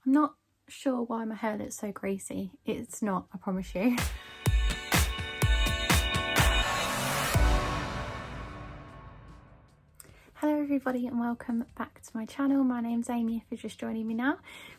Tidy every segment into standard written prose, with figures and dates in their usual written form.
I'm not sure why my hair looks so greasy. It's not, I promise you. Hello everybody and welcome back to my channel. My name's Amy. If you're just joining me now,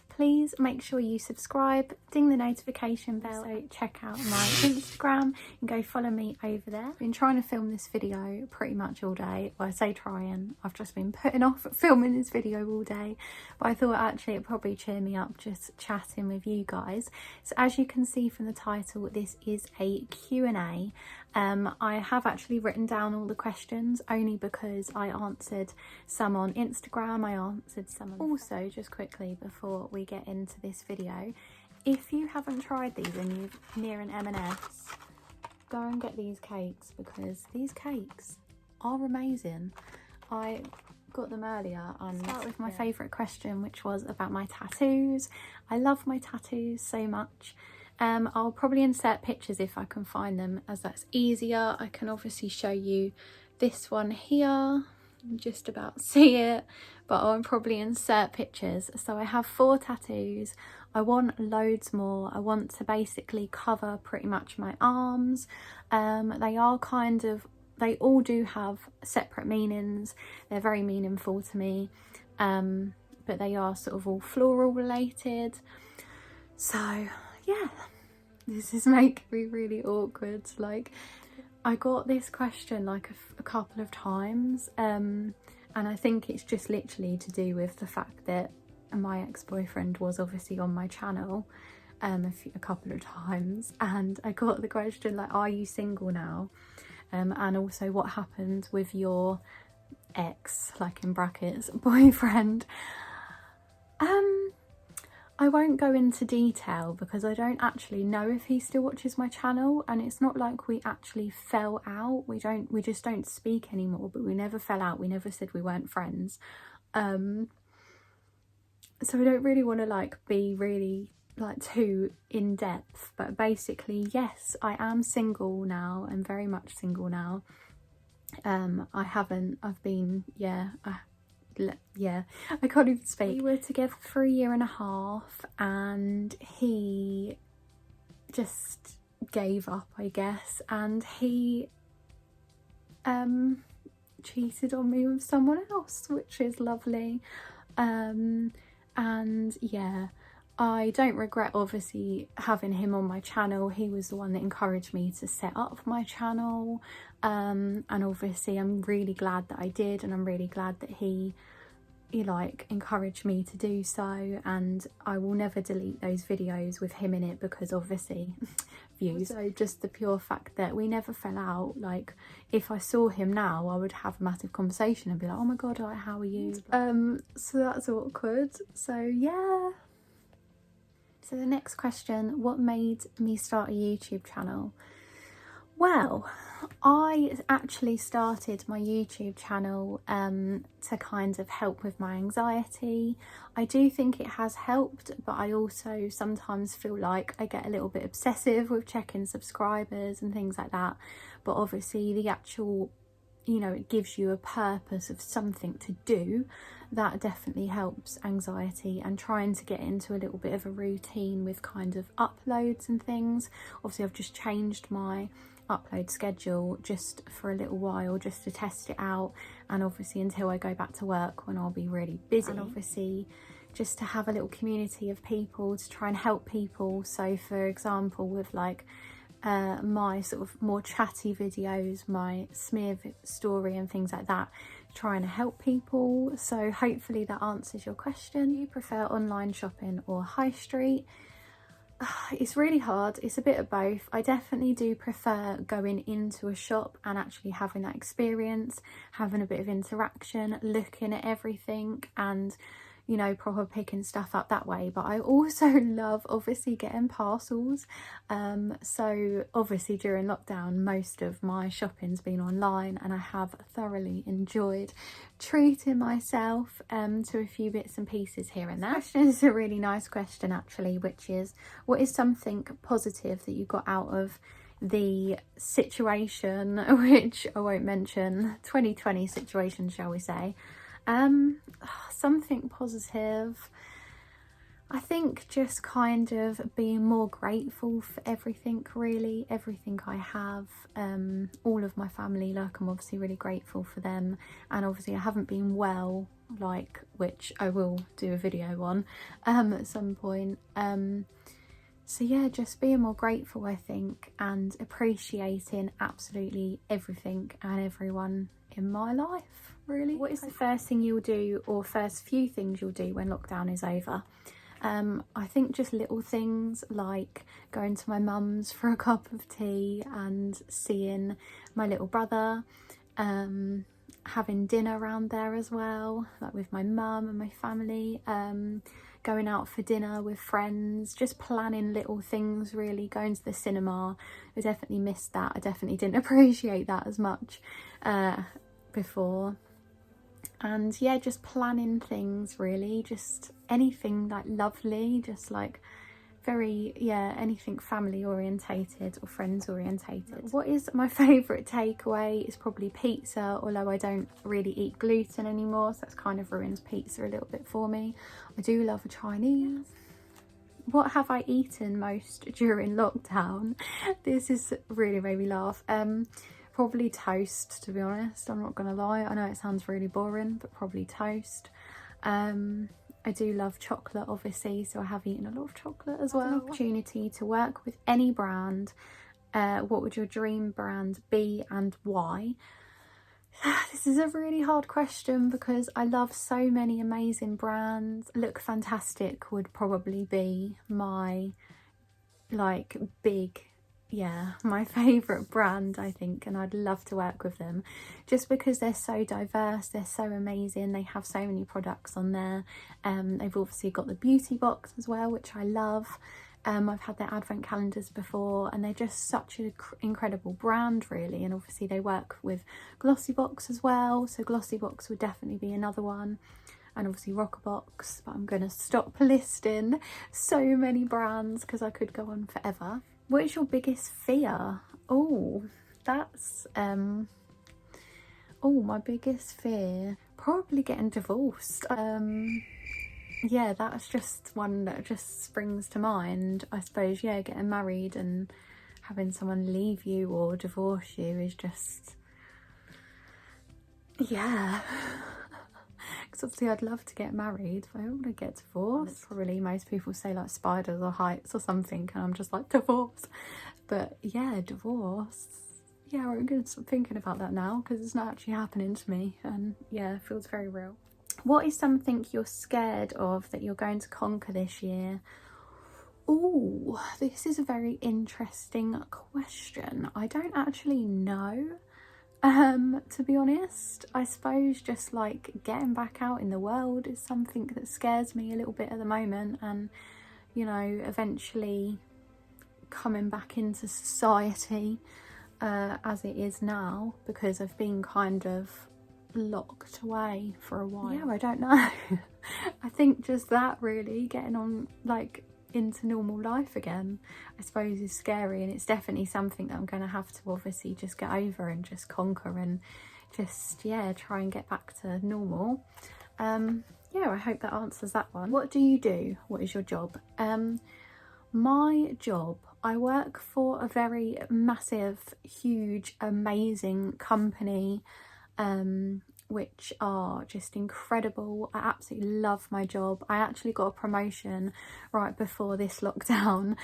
please make sure you subscribe, ding the notification bell, so check out my Instagram and go follow me over there. I've been trying to film this video pretty much all day. Well, I say trying, I've just been putting off filming this video all day, but I thought actually it'd probably cheer me up just chatting with you guys. So as you can see from the title, this is a Q&A. I have actually written down all the questions only because I answered some on Instagram, I answered some on... Also, just quickly before we get into this video, if you haven't tried these and you're near an M&S, go and get these cakes because these cakes are amazing. I got them earlier and start with my favourite question, which was about my tattoos. I love my tattoos so much. I'll probably insert pictures if I can find them, as that's easier. I can obviously show you this one here, you just about see it, but I'll probably insert pictures. So I have 4 tattoos. I want loads more. I want to basically cover pretty much my arms. They are kind of, they all do have separate meanings. They're very meaningful to me, but they are sort of all floral related. So yeah, this is making me really awkward. Like, I got this question like a couple of times, and I think it's just literally to do with the fact that my ex-boyfriend was obviously on my channel a couple of times, and I got the question like, are you single now? And also what happened with your ex, like in brackets, boyfriend. I won't go into detail because I don't actually know if he still watches my channel, and it's not like we actually fell out. We just don't speak anymore, but we never fell out. We never said we weren't friends. So I don't really want to like be really like too in depth, but basically yes, I am single now. I'm very much single now. I can't even speak. We were together for 1.5 years and he just gave up, I guess, and he cheated on me with someone else, which is lovely. And yeah, I don't regret obviously having him on my channel. He was the one that encouraged me to set up my channel, and obviously I'm really glad that I did, and I'm really glad that he like encouraged me to do so, and I will never delete those videos with him in it because obviously views. So just the pure fact that we never fell out. Like, if I saw him now, I would have a massive conversation and be like, oh my god, like, how are you? So that's awkward. So yeah. So the next question, what made me start a YouTube channel? Well, I actually started my YouTube channel to kind of help with my anxiety. I do think it has helped, but I also sometimes feel like I get a little bit obsessive with checking subscribers and things like that. But obviously the actual, you know, it gives you a purpose of something to do. That definitely helps anxiety, and trying to get into a little bit of a routine with kind of uploads and things. Obviously I've just changed my upload schedule just for a little while, just to test it out, and obviously until I go back to work when I'll be really busy, and obviously just to have a little community of people to try and help people. So for example, with like my sort of more chatty videos, my smear story and things like that, trying to help people. So hopefully that answers your question. Do you prefer online shopping or high street? It's really hard. It's a bit of both. I definitely do prefer going into a shop and actually having that experience, having a bit of interaction, looking at everything and, you know, proper picking stuff up that way. But I also love obviously getting parcels. So obviously during lockdown most of my shopping's been online, and I have thoroughly enjoyed treating myself to a few bits and pieces here and there. This question is a really nice question actually, which is, what is something positive that you got out of the situation, which I won't mention, 2020 situation shall we say. Something positive, I think just kind of being more grateful for everything, really, everything I have, all of my family, like I'm obviously really grateful for them, and obviously I haven't been well, like, which I will do a video on at some point. So yeah, just being more grateful, I think, and appreciating absolutely everything and everyone in my life, really. What is the first thing you'll do, or first few things you'll do when lockdown is over? I think just little things like going to my mum's for a cup of tea and seeing my little brother, having dinner around there as well, like with my mum and my family, going out for dinner with friends, just planning little things, really. Going to the cinema, I definitely missed that. I definitely didn't appreciate that as much before. And yeah, just planning things, really, just anything like lovely, just like very, yeah, anything family orientated or friends orientated. What is my favourite takeaway? Is probably pizza, although I don't really eat gluten anymore, so that's kind of ruins pizza a little bit for me. I do love a Chinese. What have I eaten most during lockdown? This is really made me laugh. Probably toast, to be honest. I'm not gonna lie, I know it sounds really boring, but probably toast. I do love chocolate, obviously, so I have eaten a lot of chocolate as well. An opportunity to work with any brand, what would your dream brand be and why? This is a really hard question because I love so many amazing brands. Look Fantastic would probably be my, like, big, yeah, my favourite brand, I think, and I'd love to work with them just because they're so diverse, they're so amazing, they have so many products on there. They've obviously got the beauty box as well, which I love. I've had their advent calendars before, and they're just such an incredible brand, really. And obviously they work with Glossybox as well, so Glossybox would definitely be another one, and obviously Rockerbox, but I'm going to stop listing so many brands because I could go on forever. What is your biggest fear? Oh, that's my biggest fear, probably getting divorced. Yeah, that's just one that just springs to mind. I suppose, yeah, getting married and having someone leave you or divorce you is just, yeah. Because obviously I'd love to get married, but I don't want to get divorced. Probably most people say like spiders or heights or something, and I'm just like, divorce. But yeah, divorce. Yeah, I'm going to stop thinking about that now because it's not actually happening to me, and yeah, it feels very real. What is something you're scared of that you're going to conquer this year? Oh, this is a very interesting question. I don't actually know. To be honest, I suppose just like getting back out in the world is something that scares me a little bit at the moment, and you know, eventually coming back into society as it is now, because I've been kind of locked away for a while. Yeah, I don't know. I think just that, really, getting on like into normal life again, I suppose, is scary, and it's definitely something that I'm going to have to obviously just get over and just conquer and just, yeah, try and get back to normal. Yeah, I hope that answers that one. What do you do? What is your job? My job, I work for a very massive, huge, amazing company, which are just incredible. I absolutely love my job. I actually got a promotion right before this lockdown,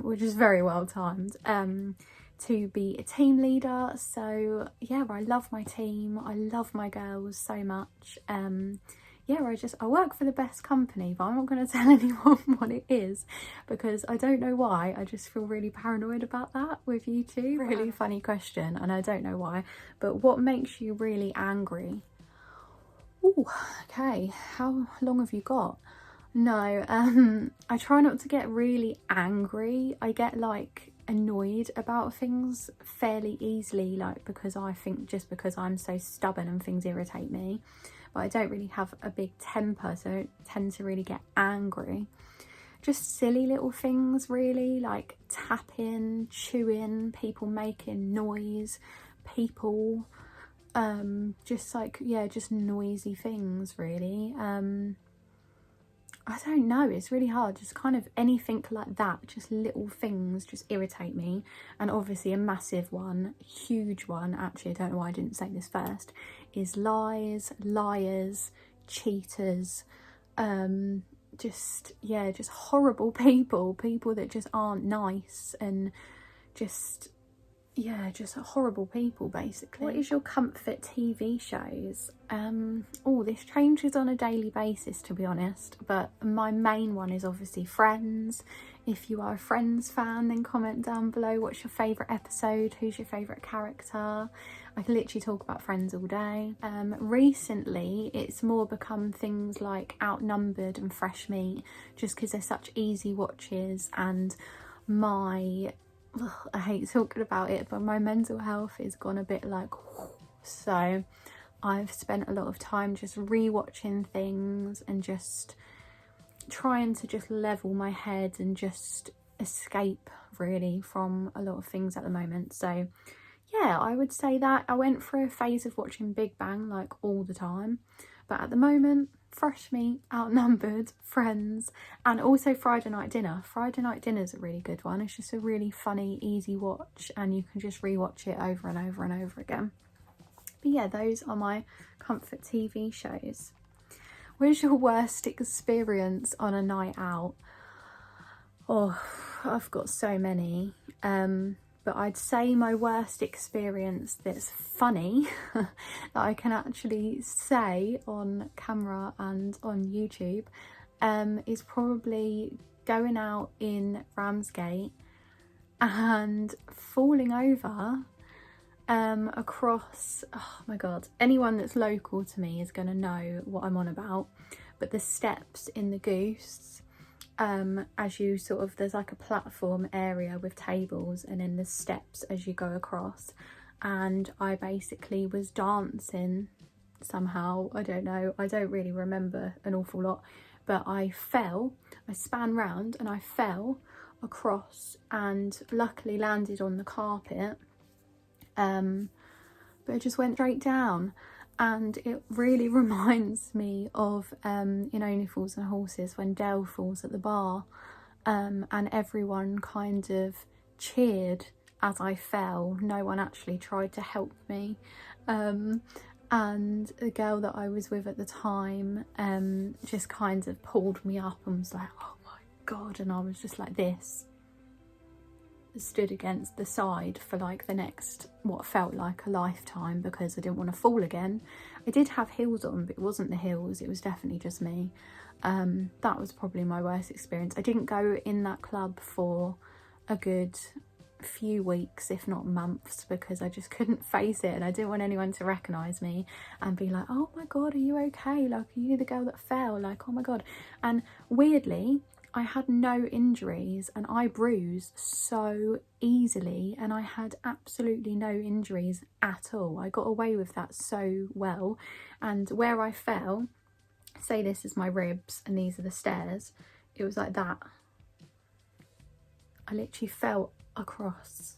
which is very well timed, to be a team leader. So yeah, I love my team. I love my girls so much. Yeah, I work for the best company, but I'm not going to tell anyone what it is because I don't know why. I just feel really paranoid about that with YouTube. Really funny question, and I don't know why. But what makes you really angry? Oh, okay. How long have you got? No, I try not to get really angry. I get like annoyed about things fairly easily, like because I think just because I'm so stubborn and things irritate me. But I don't really have a big temper, so I don't tend to really get angry. Just silly little things, really, like tapping, chewing, people making noise, people, just like, yeah, just noisy things, really. I I don't know, it's really hard, just kind of anything like that, just little things just irritate me. And obviously a massive one, huge one, actually I don't know why I didn't say this first, is lies, liars, cheaters, just horrible people that just aren't nice, and just horrible people basically. What is your comfort TV shows? Oh, this changes on a daily basis, to be honest, but my main one is obviously Friends. If you are a Friends fan, then comment down below what's your favourite episode, who's your favourite character. I can literally talk about Friends all day. Recently it's more become things like Outnumbered and Fresh Meat, just because they're such easy watches, and I hate talking about it, but my mental health has gone a bit like, so I've spent a lot of time just rewatching things and just trying to just level my head and just escape really from a lot of things at the moment. So yeah, I would say that I went through a phase of watching Big Bang like all the time, but at the moment Fresh Meat, Outnumbered, Friends, and also Friday Night Dinner. Friday Night Dinner is a really good one. It's just a really funny, easy watch, and you can just rewatch it over and over and over again. But yeah, those are my comfort TV shows. What is your worst experience on a night out? Oh, I've got so many. But I'd say my worst experience that's funny that I can actually say on camera and on YouTube is probably going out in Ramsgate and falling over across, oh my god, anyone that's local to me is going to know what I'm on about, but the steps in the Goose. As you sort of, there's like a platform area with tables, and then the steps as you go across, and I basically was dancing somehow, I don't know, I don't really remember an awful lot, but I span round and I fell across and luckily landed on the carpet, but it just went straight down. And it really reminds me of in Only Fools and Horses, when Dale falls at the bar, and everyone kind of cheered as I fell. No one actually tried to help me. And the girl that I was with at the time just kind of pulled me up and was like, oh my god, and I was just like this, stood against the side for like the next what felt like a lifetime, because I didn't want to fall again. I did have heels on, but it wasn't the heels, it was definitely just me. That was probably my worst experience. I didn't go in that club for a good few weeks, if not months, because I just couldn't face it, and I didn't want anyone to recognise me and be like, oh my god, are you okay, like, are you the girl that fell, like, oh my god. And weirdly I had no injuries, and I bruised so easily, and I had absolutely no injuries at all. I got away with that so well. And where I fell, say this is my ribs and these are the stairs, it was like that. I literally fell across.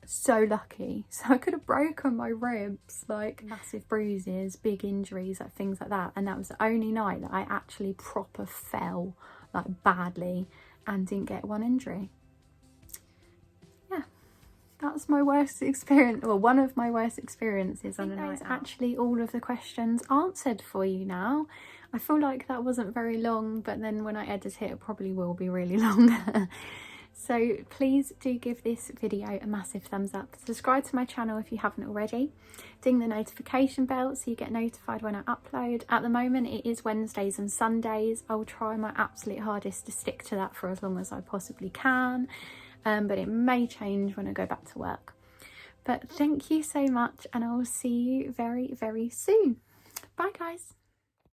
So lucky. So I could have broken my ribs, like massive bruises, big injuries, like things like that. And that was the only night that I actually proper fell, like badly, and didn't get one injury. Yeah, that's my worst experience, or one of my worst experiences on a night out. Actually all of the questions answered for you now. I feel like that wasn't very long, but then when I edit it, it probably will be really long. So please do give this video a massive thumbs up. Subscribe to my channel if you haven't already. Ding the notification bell so you get notified when I upload. At the moment it is Wednesdays and Sundays. I'll try my absolute hardest to stick to that for as long as I possibly can. But it may change when I go back to work. But thank you so much, and I will see you very, very soon. Bye guys.